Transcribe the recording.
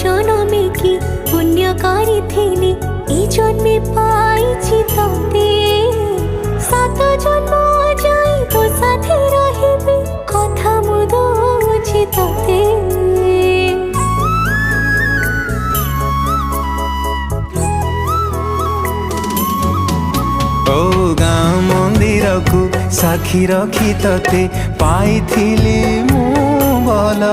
জনমে কি পুণ্য করিথিলি এই জন্মে পাইছি ততে। সাত জন্ম যাই তো সাথে রহিবি কথা মু দউছি ততে। ଓ ଗାଁ ମନ୍ଦିରକୁ ସାକ୍ଷୀ ରଖି ତତେ ପାଇଥିଲି ମୁଁ ଭଲ।